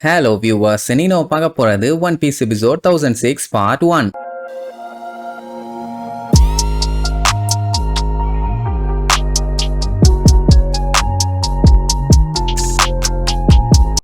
Hello viewers, நீங்க பார்க்க போறது One Piece episode 1006 part 1.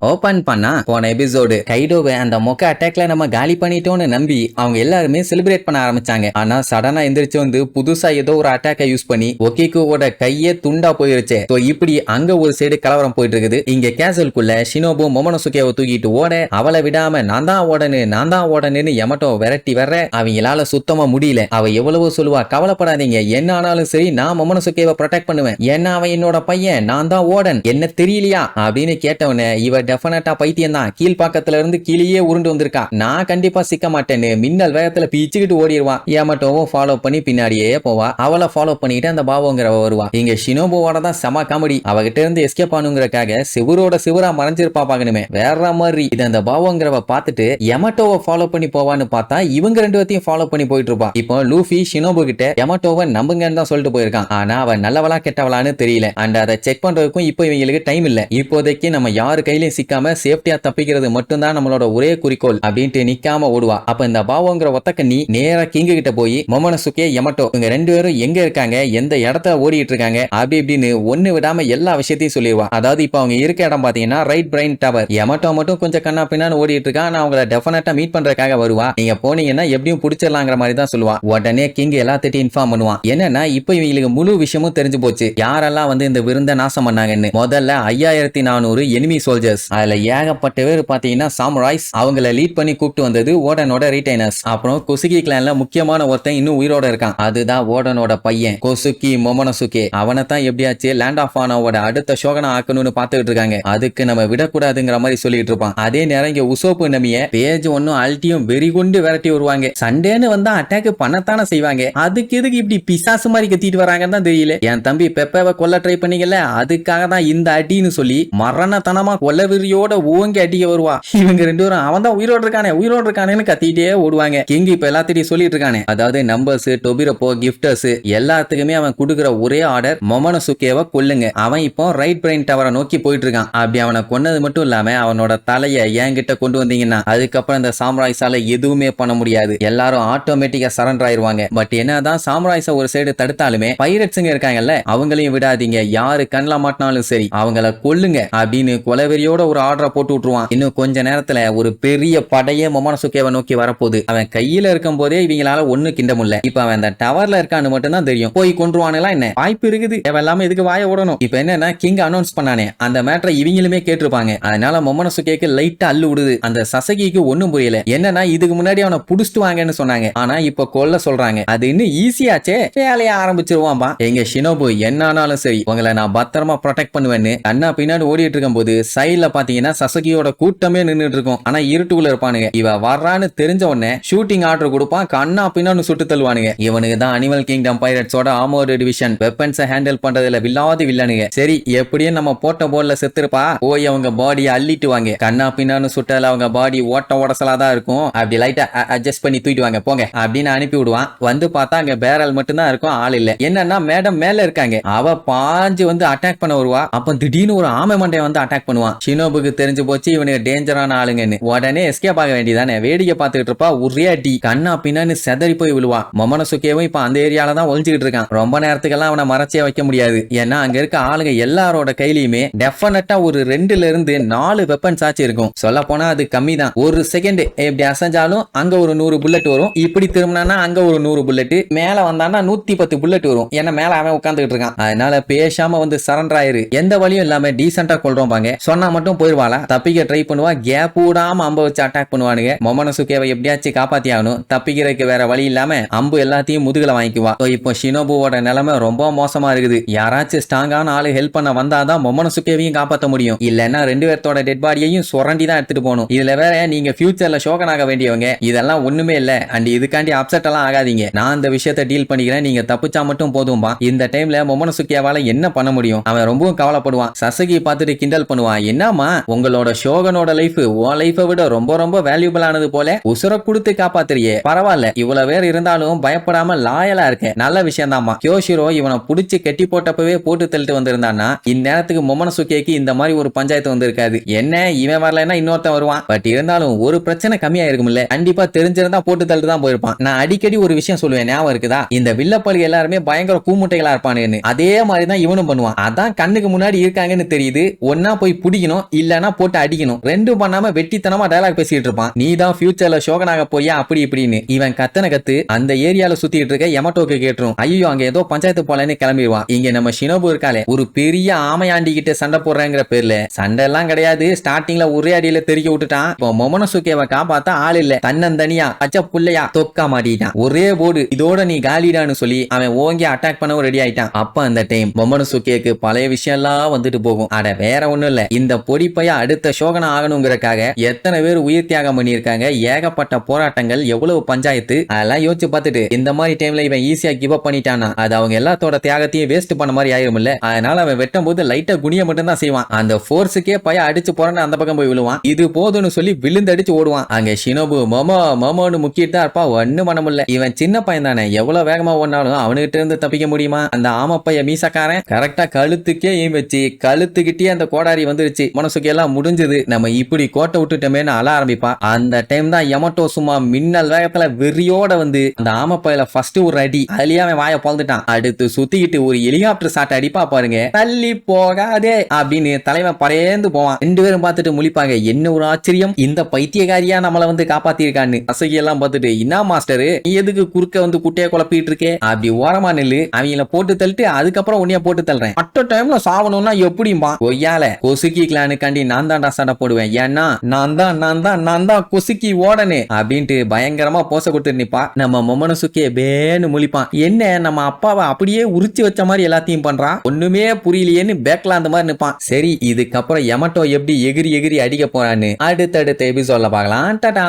Open பண்ணா போன எபிசோடு கைடோவை அந்த மொக்க அட்டாக்ல நம்ம காலி பண்ணிட்டோம்னு நம்பி அவங்க எல்லாருமே செலிப்ரேட் பண்ண ஆரம்பிச்சாங்க. ஆனா சடனா எந்திரிச்சு வந்து புதுசா ஏதோ ஒரு அட்டாக்கை யூஸ் பண்ணி ஒகிகோவோட கையே துண்டா போயிருச்சு. இப்படி அங்க ஒரு சைடு கலவரம் போயிட்டு இருக்குது. இங்க கேசலுக்குள்ள ஷினோபு மொமனோசுகேவை தூக்கிட்டு ஓட அவளை விடாம நான் தான் ஓடணுன்னு யமட்டோ விரட்டி வர்ற அவங்களால சுத்தமா முடியல. அவ எவ்வளவோ சொல்லுவா, கவலைப்படாதீங்க, என்ன ஆனாலும் சரி நான் மொமனோசுகேவை ப்ரொடெக்ட் பண்ணுவேன், ஏன்னா அவன் என்னோட பையன், நான் தான் ஓடன், என்ன தெரியலையா அப்படின்னு கேட்டவன இவ டெஃபினட்டா பைத்தியம் தான், கீழ்பாக்கத்துல இருந்து கீழே உருண்டு வந்திருக்கா, நான் கண்டிப்பா சிக்க மாட்டேன்னு மின்னல் வேகத்துல பீச்சுக்கிட்டு ஓடிடுவான். ஏமாட்டோவும் ஃபாலோ பண்ணி பின்னாடியே போவா. அவளை ஃபாலோ பண்ணிட்டு அந்த பாவோங்கிறவ வருவா. இங்க ஷினோபுவோட தான் செம காமெடி. அவகிட்ட இருந்து எஸ்கேப் ஆனுங்கிறக்காக சிவரோட சிவரா மறைஞ்சிருப்பா பாக்கணுமே, வேற மாதிரி. இது அந்த பாவோங்கிறவ பார்த்துட்டு யமட்டோவை ஃபாலோ பண்ணி போவான்னு பார்த்தா இவங்க ரெண்டு பேத்தையும் ஃபாலோ பண்ணி போயிட்டு இருப்பா. இப்போ லூஃபி ஷினோபு கிட்ட யமட்டோவை நம்புங்கன்னு தான் சொல்லிட்டு போயிருக்கான். ஆனா அவன் நல்லவளா கெட்டவளான்னு தெரியல. அண்ட் அதை செக் பண்றதுக்கும் இப்போ இவங்களுக்கு டைம் இல்ல. இப்போதைக்கு நம்ம யாரு கையிலையும் சிக்காம சேஃப்டியா தப்பிக்கிறது மட்டும்தான் நம்மளோட ஒரே குறிக்கோள் அப்படின்ட்டு நிக்காம ஓடுவா. அப்ப இந்த பாவோங்கிற ஒத்தக்கண்ணி நேரா கிங்கு கிட்ட போய் மொமனோசுகே யமட்டோ இவங்க ரெண்டு பேரும் எங்க இருக்காங்க, எந்த இடத்துல ஓடிட்டு இருக்காங்க அப்படி இப்படின்னு ஒண்ணு விடாம எல்லா விஷயத்தையும் சொல்லிடுவா. அதாவது இப்ப அவங்க இருக்க இடம் பாத்தீங்கன்னா ரைட் பிரைன் டவர். யமட்டோ மட்டும் கொஞ்சம் கண்ணா பின்னான்னு ஓடிட்டு இருக்கா. நான் அவங்கள டெஃபினட்டா மீட் பண்றதுக்காக வருவா. நீங்க போனீங்கன்னா எப்படியும் பிடிச்சிடலாங்கிற மாதிரி தான் சொல்லுவா. உடனே கிங் எல்லாத்திட்டையும் இன்ஃபார்ம் பண்ணுவான். என்னன்னா இப்ப இவங்களுக்கு முழு விஷயமும் தெரிஞ்சு போச்சு, யாரெல்லாம் வந்து இந்த விருந்த நாசம் பண்ணாங்கன்னு. முதல்ல 5400 எனிமி சோல்ஜர்ஸ், அதுல ஏகப்பட்ட பேர் பாத்தீங்கன்னா சாமுராய்ஸ், அவங்கள லீட் பண்ணி கூப்பிட்டு வந்தது ஓடனோட ரீடைனர்ஸ். அப்புறம் கொசுகி கிளான்ல முக்கியமான ஒருத்தன் இன்னும் உயிரோட இருக்கான், அதுதான் ஓடனோட பையன் கொசுகி மொமனோசுகே. அவனை தான் எப்படியாச்சு லேண்ட் ஆஃப் ஆனோட அடுத்த ஷோகனா ஆக்கணும்னு பாத்துக்கிட்டு இருக்காங்க. அதுக்கு நம்ம விடக்கூடாதுங்கிற மாதிரி சொல்லிட்டு இருப்பான். அதே நேரம் இங்க உசோப்பு நமிய பேஜ் ஒன்னும் அல்ட்டியும் வெறி கொண்டு விரட்டி வருவாங்க. சண்டேன்னு வந்தா அட்டாக் பண்ணத்தானே செய்வாங்க, அதுக்கு எதுக்கு இப்படி பிசாசு மாதிரி கத்திட்டு வராங்கன்னு தான் தெரியல. என் தம்பி பெப்பவை கொல்ல ட்ரை பண்ணீங்கல்ல, அதுக்காக தான் இந்த அடின்னு சொல்லி மரணத்தனமா கொல்லவெறியோட ஓங்கி அடிக்க வருவா. இவங்க ரெண்டு பேரும் அவன் தான் உயிரோடு இருக்கானேன்னு கத்திட்டே ஓடுவாங்க. கிங் இப்ப எல்லாத்தையும் சொல்லிட்டு இருக்கானே, அதாவது நம்பர்ஸ், டொபிரப்போ, கிஃப்டர்ஸ் எல்லாத்துக்குமே அவன் கொடுக்குற ஒரே ஆர்டர் மொமனோசுகேவை கொல்லுங்க. அவன் இப்போ ரைட் பிரைன் டவரை நோக்கி போயிட்டு இருக்கான். அப்படி அவனை கொன்னது மட்டும் இல்லாம அவனோட தலையை என்கிட்ட கொண்டு வந்தீங்கன்னா அதுக்கப்புறம் இந்த சாம்ராய்ஸால எதுவுமே பண்ண முடியாது, எல்லாரும் ஆட்டோமேட்டிக்கா சரண்டர் ஆயிருவாங்க. பட் என்னதான் சாம்ராய்ஸ ஒரு சைடு தடுத்தாலுமே பைரட்ஸுங்க இருக்காங்கல்ல, அவங்களையும் விடாதீங்க, யாரு கண்ணில் மாட்டினாலும் சரி அவங்கள கொல்லுங்க அப்படின்னு கொலவெறியோட ஒரு ஆர்டரை போட்டு விட்டுருவான். இன்னும் கொஞ்ச நேரத்துல ஒரு பெரிய படையே மொமனோசுகேவை நோக்கி வரப்போகுது. அவன் கையில இருக்கும் போதே இவங்களால ஒண்ணு கிண்ட முடியல. இப்ப அவன் அந்த டவர்ல இருக்கான்னு மட்டும் தான் தெரியும். போய் கொன்றுவானெல்லாம் என்ன வாய்ப்பு இருக்குது, எல்லாமே இதுக்கு வாய ஓடணும். இப்ப என்னன்னா கிங் அனௌன்ஸ் பண்ணானே அந்த மேட்டரை இவங்களுமே கேட்டிருப்பாங்க. அதனால மொமனோசுகேக்கு லைட்டா அள்ளு விடுது. அந்த சசகிக்கு ஒண்ணும் புரியல. என்னன்னா இதுக்கு முன்னாடி அவனை புடிச்சிட்டு வாங்கன்னு சொன்னாங்க, ஆனா இப்ப கொல்ல சொல்றாங்க. அது இன்னும் ஈஸியாச்சே, வேலைய ஆரம்பிச்சிருவான்பா. எங்க ஷினோபு என்ன ஆனாலும் சரி உங்களை நான் பத்திரமா ப்ரொடெக்ட் பண்ணுவேன்னு அண்ணா பின்னாடி ஓடிட்டு இருக்கும் போது சைட்ல பாத்தீங்கன்னா சசகியோட கூட்டமே நின்றுட்டு இருக்கும். ஆனா இருட்டுக்குள்ள இருப்பானுங்க. இவ வர்றான்னு தெரிஞ்ச உடனே ஷூட்டிங் ஆர்டர் கொடுப்பான். கண்ணா பின்னான்னு சுட்டு தள்ளுவானுங்க. இவனுக்கு தான் அனிமல் கிங்டம் பைரட்ஸோட ஆர்மோர்டு டிவிஷன் வெப்பன்ஸை ஹேண்டில் பண்றதுல வில்லாதி வில்லனுங்க. சரி எப்படியும் நம்ம போட்ட போர்ல செத்துருப்பா, போய் அவங்க பாடியை அள்ளிட்டு வாங்க. கண்ணா பின்னான்னு சுட்டல அவங்க பாடி ஓட்ட ஓடசலாதான் இருக்கும், அப்படி லைட்டா அட்ஜஸ்ட் பண்ணி தூக்கிட்டு வாங்க போங்க அப்படின்னு அனுப்பி விடுவான். வந்து பார்த்தா அங்க பேரல் மட்டும் தான் இருக்கும், ஆள் இல்ல. என்னன்னா மேடம் மேல இருக்காங்க. அவ பாஞ்சு வந்து அட்டாக் பண்ண வருவா. அப்ப திடீர்னு ஒரு ஆமை மண்டைய வந்து அட்டாக் பண்ணுவான். ஷினோபுக்கு தெரிஞ்சு போச்சு இவனுக்கு டேஞ்சரான ஆளுங்கன்னு. உடனே எஸ்கேப் ஆக வேண்டியதானே, வேடிக்கை பார்த்துட்டு இருப்பா. ஒரே அடி கண்ணா பின்னான்னு செதறி போய் விழுவா. மொமனோசுகேவும் இப்ப அந்த ஏரியால தான் ஒளிஞ்சுக்கிட்டு இருக்கான். ரொம்ப நேரத்துக்கெல்லாம் அவனை மறைச்சே வைக்க முடியாது. ஏன்னா அங்க இருக்க ஆளுங்க எல்லாரோட கையிலயுமே டெஃபினட்டா ஒரு 2ல இருந்து 4 வெப்பன்ஸ் ஆச்சு இருக்கும். சொல்ல போனா அது கம்மி தான். ஒரு செகண்ட் எப்படி அசைஞ்சாலும் அங்க ஒரு 100 புல்லட் வரும், இப்படி திரும்பினா அங்க ஒரு 100 புல்லட், மேல வந்தானா 110 புல்லட் வரும். ஏன்னா மேல அவன் உட்காந்துக்கிட்டு இருக்கான். அதனால பேசாம வந்து சரண்டர் ஆயிரு, எந்த வழியும் இல்லாம டீசென்டா கொள்றோம் பாங்க. சொன்னா மட்டும் போயிருவாளா, தப்பிக்க ட்ரை பண்ணுவா. கேப் விடாம அம்ப வச்சு அட்டாக் பண்ணுவானுங்க. மொமனோசுகேவை எப்படியாச்சும் காப்பாத்தி ஆகணும். தப்பிக்கிறதுக்கு வேற வழி இல்லாம அம்பு எல்லாத்தையும் முதுகுல வாங்கிக்குவா. இப்போ ஷினோபுவோட நிலைமை ரொம்ப மோசமா இருக்குது. யாராச்சும் ஸ்ட்ராங்கான ஆளு ஹெல்ப் பண்ண வந்தாதான் மொமனோசுகேவையும் காப்பாற்ற முடியும். இல்லன்னா ரெண்டு பேர்த்தோட டெட் பாடியையும் சுரண்டி தான் எடுத்துட்டு போகணும். இதுல வேற நீங்க ஃபியூச்சர்ல ஷோகனாக வேண்டியவங்க, இதெல்லாம் ஒண்ணுமே இல்ல. அண்ட் இதுக்காண்டி அப்செட் எல்லாம் ஆகாதீங்க, நான் இந்த விஷயத்தை டீல் பண்ணிக்கிறேன், நீங்க தப்பிச்சா மட்டும் போதும்பா. இந்த டைம்ல மொமனோசுகேவால என்ன பண்ண முடியும், அவன் ரொம்பவும் கவலைப்படுவான். சசகி பார்த்துட்டு கிண்டல் பண்ணுவான். என்னமா உங்களோட ஷோகனோட லைஃப் உன் லைஃபை விட ரொம்ப ரொம்ப வேல்யூபிள் ஆனது போல உசுர கொடுத்து காப்பாத்துறியே, பரவாயில்ல, இவ்வளவு பேர் இருந்தாலும் பயப்படாம லாயலா இருக்க, நல்ல விஷயம் தான்மா. கியோஷிரோ இவனை புடிச்சு கெட்டி போட்டப்பவே போட்டு தள்ளிட்டு வந்திருந்தான்னா இந்நேரத்துக்கு மொமனசுகேக்கு இந்த மாதிரி ஒரு பஞ்சாயத்து வந்திருக்காது. என்ன இவன் வரலன்னா இன்னொருத்தன் வருவான். பட் இருந்தாலும் ஒரு பிரச்சனை கம்மியா இருக்கும்ல, கண்டிப்பா தெரிஞ்சிருந்தா போட்டு தள்ளிட்டு தான் போயிருப்பான். நான் அடிக்கடி ஒரு விஷயம் சொல்லுவேன், ஞாபகம் இருக்குதா? இந்த வில்லப்பள்ளி எல்லாருமே பயங்கர கூமுட்டைகளா இருப்பானுன்னு. அதே மாதிரிதான் இவனும் பண்ணுவான். அதான் கண்ணுக்கு முன்னாடி இருக்காங்கன்னு தெரியுது, ஒன்னா போய் பிடிக்கணும், இல்லன்னா போட்டு அடிக்கணும். ரெண்டும் பண்ணாம வெட்டித்தனமா டயலாக் பேசிட்டு இருப்பான். நீ தான் ஃபியூச்சர்ல ஷோகனாக போயா அப்படி இப்படின்னு. இவன் கத்தன கத்து அந்த ஏரியால சுத்திட்டு இருக்க யமட்டோக்கு கேட்டுரும். ஐயோ அங்க ஏதோ பஞ்சாயத்து போலன்னு கிளம்பிடுவான். இங்க நம்ம ஷினோபு இருக்காளே, ஒரு பெரிய ஆமையாண்டி கிட்ட சண்டை போடுறேங்கிற பேர்ல சண்டை எல்லாம் கிடையாது, ஸ்டார்டிங்ல ஒரே அடியில தெறிக்க விட்டுட்டான். இப்போ மொமனசுகேவை காப்பாத்தா ஆள் இல்ல, தன்னந்தனியா பச்சை புள்ளையா தொக்கா மாட்டிட்டான். ஒரே போர்டு, இதோட நீ காலிடான்னு சொல்லி அவன் ஓங்கி அட்டாக் பண்ணவும் ரெடி ஆயிட்டான். அப்ப அந்த டைம் மொமனசுகேக்கு பழைய விஷயம் எல்லாம் வந்துட்டு போகும். அட வேற ஒண்ணும் இல்ல, இந்த பொடிப்பைய அடுத்த சோகனா ஆகணுங்கிறக்காக எத்தனை பேர் உயிர் தியாகம் பண்ணியிருக்காங்க, ஏகப்பட்ட போராட்டங்கள், எவ்வளவு பஞ்சாயத்து, அதெல்லாம் யோசிச்சு பார்த்துட்டு இந்த மாதிரி டைம்ல இவன் ஈஸியா கிவ் அப் பண்ணிட்டானா அது அவங்க எல்லாத்தோட தியாகத்தையும் வேஸ்ட் பண்ண மாதிரி ஆயிரும்ல. அதனால அவன் வெட்டும் போது லைட்டா குனிய மட்டும் தான் செய்வான். அந்த போர்ஸுக்கே பைய அடிச்சு போறன்னு அந்த பக்கம் போய் விழுவான். இது போதும்னு சொல்லி விழுந்து அடிச்சு ஓடுவான். அங்க ஷினோபு மோமோன்னு முக்கிட்டு தான் இருப்பா, ஒண்ணும் பண்ண முடியல. இவன் சின்ன பையன் தானே, எவ்வளவு வேகமா ஓடினாலும் அவனுகிட்ட இருந்து தப்பிக்க முடியுமா? அந்த ஆமப்பைய மீசக்காரன் கரெக்டா கழுத்துக்கே வச்சு கழுத்துக்கிட்டே அந்த கோடாரி வந்துருச்சு. மனசுக்கு எல்லாம் முடிஞ்சது, நம்ம இப்படி கோட்டை விட்டுட்டோமேன்னு அழ ஆரம்பிப்பா. அந்த டைம் தான் யமட்டோ சும்மா மின்னல் வேகத்துல வெறியோட வந்து அந்த ஆமப்பையில ஃபர்ஸ்ட் ஒரு அடி, அதுலயே அவன் வாய பொழந்துட்டான். அடுத்து சுத்திக்கிட்டு ஒரு ஹெலிகாப்டர் சாட் அடிப்பா பாருங்க, தள்ளி போகாதே அப்படின்னு தலைவன் பறேந்து போவான். ரெண்டு பேரும் பார்த்துட்டு முழிப்பாங்க, என்ன ஒரு ஆச்சரியம், இந்த பைத்தியகாரியா நம்மள வந்து காப்பாத்திருக்கான்னு. அசகி எல்லாம் பார்த்துட்டு, என்ன மாஸ்டர் நீ எதுக்கு குறுக்க வந்து குட்டைய குழப்பிட்டு இருக்கே, அப்படி ஓரமா நில்லு, அவங்கள போட்டு தள்ளிட்டு அதுக்கப்புறம் உன்னைய போட்டு தள்ளுறேன். அட்ட டைம்ல சாவணும்னா எப்படிம்பா, கொய்யால கொசுக்கி கிளானுக்காண்டி நான் தான்டா சண்டை போடுவேன், ஏன்னா நான் தான் கொசுக்கி ஓடனே அப்படின்ட்டு பயங்கரமா போச கொடுத்து நிப்பா. நம்ம மொமனசுக்கே பேன்னு முழிப்பான், என்ன நம்ம அப்பாவை அப்படியே உரிச்சு வச்ச மாதிரி எல்லாத்தையும் பண்றான், ஒண்ணுமே புரியலையேன்னு பேக்ல அந்த மாதிரி நிப்பான். சரி இதுக்கப்புறம் யமட்டோ எப்படி எகிரி எகிரி அடிக்க போறான்னு அடுத்தடுத்த எபிசோட்ல பார்க்கலாம். டாடா.